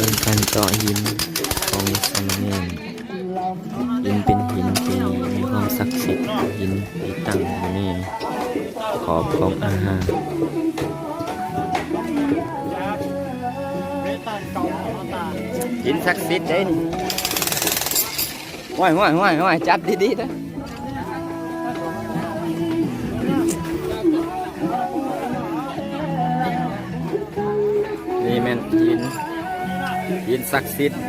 เป็นการเจาะหินของสามเณรหินเป็นหินที่มีความศักดิ์สิทธิ์หินที่ตั้งอยู่ในขอบของอาหารหินศักดิ์สิทธิ์เด้นี่ห้อยจับดีๆนะนี่แม่นหินศักดิ์สิทธิ์